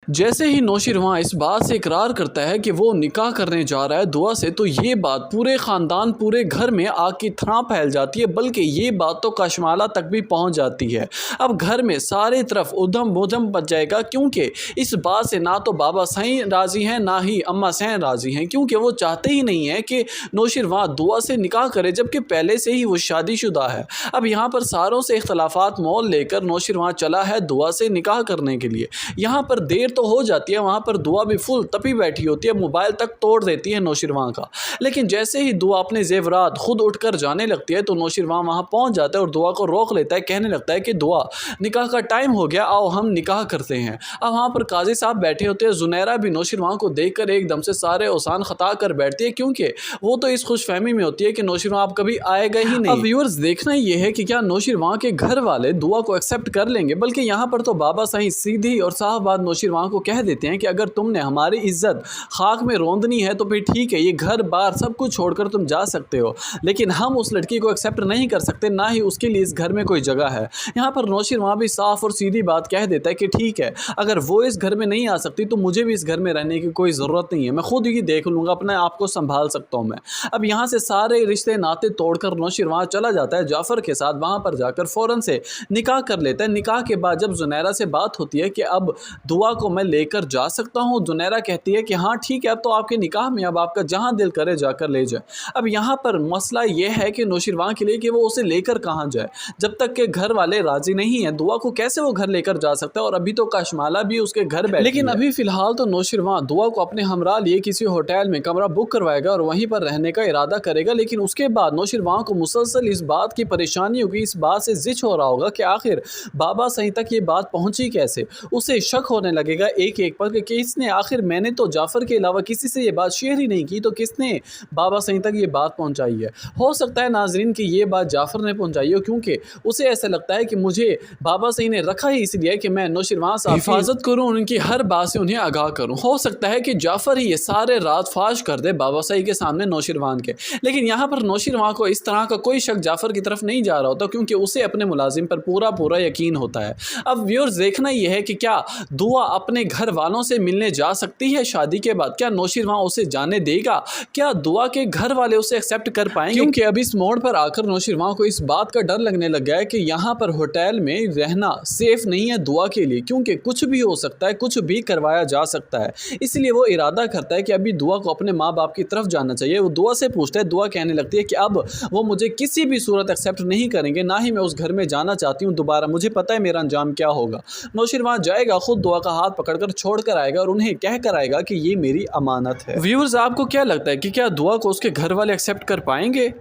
जैसे ही नौशिरवां इस बात से इकरार करता है कि वो निकाह करने जा रहा है दुआ से, तो ये बात पूरे ख़ानदान पूरे घर में आग की तरह फैल जाती है, बल्कि ये बात तो कशमाला तक भी पहुंच जाती है। अब घर में सारे तरफ उधम बुधम बच जाएगा, क्योंकि इस बात से ना तो बाबा सही राज़ी हैं ना ही अम्मा सहन राज़ी हैं, क्योंकि वो चाहते ही नहीं है कि नौशिरवां दुआ से निकाह करे, जबकि पहले से ही वो शादीशुदा है। अब यहाँ पर सारों से इख्तलाफात मोल लेकर नौशिरवां चला है दुआ से निकाह करने के लिए। यहाँ पर देर तो हो जाती है, वहाँ पर दुआ भी फुल तपी बैठी होती है, मोबाइल तक तोड़ देती है नौशिरवां का। लेकिन जैसे ही दुआ अपने जेवरात खुद उठकर जाने लगती है तो नौशिरवां वहाँ पहुँच जाता है और दुआ को रोक लेता है, कहने लगता है कि दुआ निकाह का टाइम हो गया, आओ हम निकाह करते हैं। अब वहाँ पर काजी साहब बैठे होते हैं। जुनैरा भी नौशिरवां को देखकर एकदम से सारे ओसान खता कर बैठती है, क्योंकि वो तो इस खुशफहमी में होती है कि नौशिरवां आप कभी आएगा ही नहीं। अब व्यूअर्स देखना ये है कि क्या नौशिरवां के घर वाले दुआ को एक्सेप्ट कर लेंगे, बल्कि यहाँ पर तो बाबा सही सीधी और साफ बात नौशिरवां को कह देते हैं कि अगर तुमने हमारी इज्जत खाक में रौंदनी है तो फिर ठीक है, ये घर बार सब कुछ छोड़कर तुम जा सकते हो, लेकिन हम उस लड़की को एक्सेप्ट नहीं कर सकते, ना ही उसके लिए इस घर में कोई जगह है। यहाँ पर नौशिरवां भी साफ और सीधी बात कह देता है कि ठीक है, अगर वो इस घर में नहीं आ सकती तो मुझे भी इस घर में रहने की कोई ज़रूरत नहीं है, मैं खुद ही देख लूँगा, अपने आप को संभाल सकता हूँ मैं। अब यहाँ से सारे रिश्ते नाते तोड़कर नौशिरवां चला जाता है जाफ़र के साथ, वहाँ पर जाकर फ़ौरन से निकाह कर लेता है। निकाह के बाद जब जुनैरा से बात होती है कि अब दुआ को मैं लेकर जा सकता हूँ, जुनैरा कहती है कि हाँ ठीक है, अब तो आपके निकाह में, अब आपका जहाँ दिल करे जाकर ले जाए। अब यहाँ पर मसला ये है कि नौशिरवां के लिए कि वो उसे लेकर कहाँ जाए, जब तक के घर वाले राज़ी नहीं हैं। दुआ को कैसे वो घर लेकर जा सकता है, और अभी तो कशमाला भी उसके घर बैठी है। लेकिन अभी फ़िलहाल तो नौशिरवां दुआ को अपने हमरा लिए किसी होटल में कमरा बुक करवाएगा और वहीं पर रहने का इरादा करेगा। लेकिन उसके बाद नौशिरवां को मुसलसल इस बात की परेशानी होगी, इस बात से जिच हो रहा होगा कि आखिर बाबा सही तक ये बात पहुंची कैसे। उसे शक होने लगेगा एक एक पर कि इसने आखिर, मैंने तो जाफ़र के अलावा किसी से ये बात शेयर ही नहीं की, तो किसने बाबा सही तक ये बात पहुंचाई है। हो सकता है नाजरीन कि ये बात जाफ़र ने पहुंचाई हो, क्योंकि उसे ऐसा लगता है कि मुझे बाबा सही ने रखा ही इसलिए कि मैं नौशिरवां से हिफाजत करूँ, उनकी हर बात से उन्हें आगाह करूँ। हो सकता है कि जाफ़र ही ये सारे रात फाश कर दे बाबा सही के सामने नौशिरवां के। लेकिन यहाँ पर नौशिरवां को इस तरह का कोई शक जाफ़र की तरफ नहीं जा रहा होता, क्योंकि उसे अपने मुलाजिम पर पूरा पूरा यकीन होता है। अब व्यूअर्स देखना यह है कि क्या दुआ अपने घर वालों से मिलने जा सकती है शादी के बाद, क्या नौशिरवां उसे जाने देगा, क्या दुआ के घर वाले उसे एक्सेप्ट कर पाएंगे। क्योंकि अब इस मोड़ पर आकर नौशिरवां को इस बात का डर लगने लग गया है कि यहाँ पर होटल में रहना सेफ नहीं है दुआ के लिए, क्योंकि कुछ भी हो सकता है, कुछ भी करवाया जा सकता है। इसलिए वो इरादा करता है कि अभी दुआ को अपने माँ बाप की तरफ जाना चाहिए। वो दुआ से पूछता है, दुआ कहने लगती है कि अब वो मुझे किसी भी सूरत एक्सेप्ट नहीं करेंगे, ना ही मैं उस घर में जाना चाहती हूँ दोबारा, मुझे पता है मेरा अंजाम क्या होगा। नौशिरवां जाएगा, खुद दुआ का हाथ पकड़कर छोड़ कर आएगा और उन्हें कह कर आएगा कि ये मेरी अमानत है। व्यूअर्स आपको क्या लगता है कि क्या दुआ को उसके घर वाले एक्सेप्ट कर पाएंगे?